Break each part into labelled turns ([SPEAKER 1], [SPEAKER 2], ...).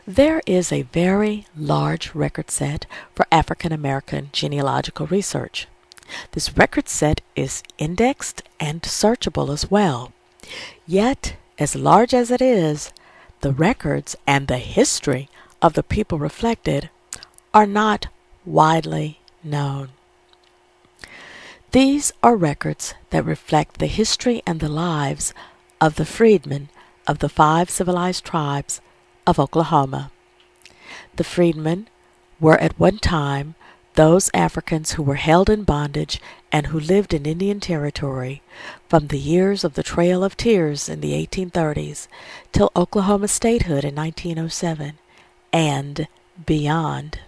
[SPEAKER 1] There is a very large record set for African American genealogical research. This record set is indexed and searchable as well. Yet, as large as it is, the records and the history of the people reflected are not widely known. These are records that reflect the history and the lives of the freedmen of the Five Civilized Tribes of Oklahoma. The freedmen were at one time those Africans who were held in bondage and who lived in Indian Territory from the years of the Trail of Tears in the 1830s till Oklahoma statehood in 1907 and beyond.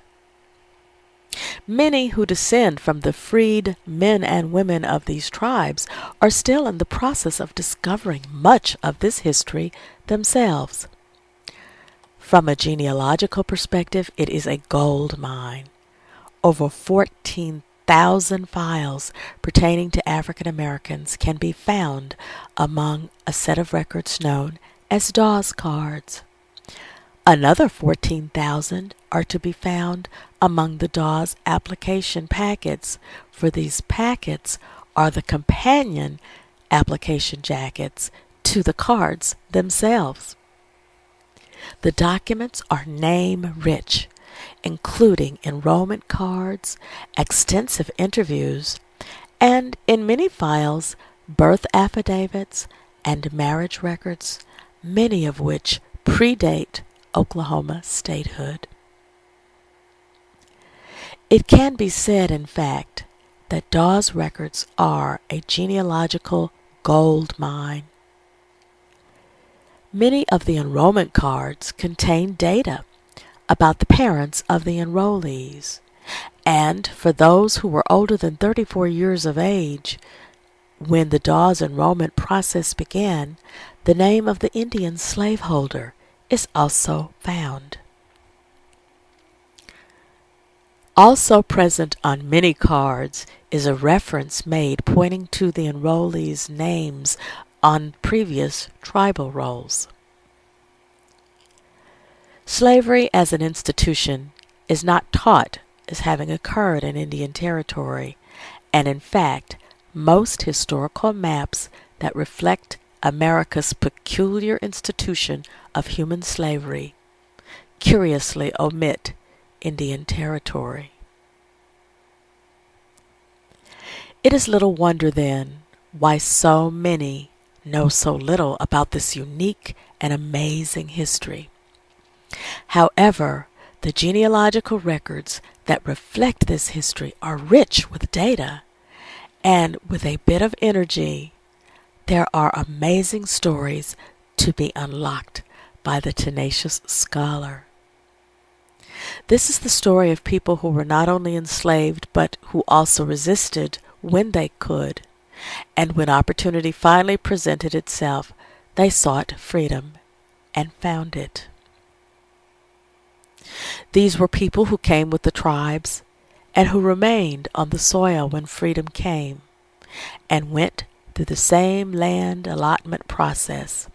[SPEAKER 1] Many who descend from the freed men and women of these tribes are still in the process of discovering much of this history themselves. From a genealogical perspective, it is a gold mine. Over 14,000 files pertaining to African Americans can be found among a set of records known as Dawes cards. Another 14,000 are to be found among the Dawes application packets, for these packets are the companion application jackets to the cards themselves. The documents are name-rich, including enrollment cards, extensive interviews, and in many files, birth affidavits and marriage records, many of which predate Oklahoma statehood. It can be said, in fact, that Dawes records are a genealogical gold mine. Many of the enrollment cards contain data about the parents of the enrollees, and for those who were older than 34 years of age when the Dawes enrollment process began, the name of the Indian slaveholder is also found. Also present on many cards is a reference made pointing to the enrollees' names on previous tribal rolls. Slavery as an institution is not taught as having occurred in Indian Territory, and in fact, most historical maps that reflect America's peculiar institution of human slavery curiously omit Indian Territory. It is little wonder, then, why so many know so little about this unique and amazing history. However, the genealogical records that reflect this history are rich with data, and with a bit of energy, there are amazing stories to be unlocked by the tenacious scholar. This is the story of people who were not only enslaved, but who also resisted when they could, and when opportunity finally presented itself, they sought freedom and found it. These were people who came with the tribes and who remained on the soil when freedom came and went through the same land allotment process.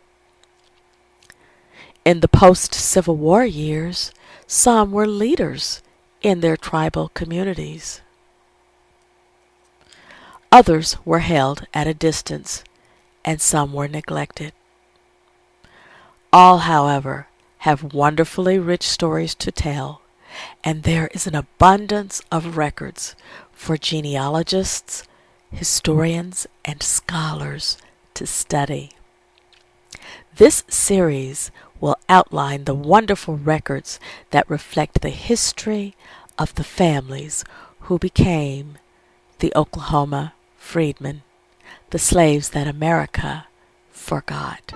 [SPEAKER 1] In the post-Civil War years, some were leaders in their tribal communities. Others were held at a distance, and some were neglected. All, however, have wonderfully rich stories to tell, and there is an abundance of records for genealogists, historians, and scholars to study. This series will outline the wonderful records that reflect the history of the families who became the Oklahoma freedmen, the slaves that America forgot.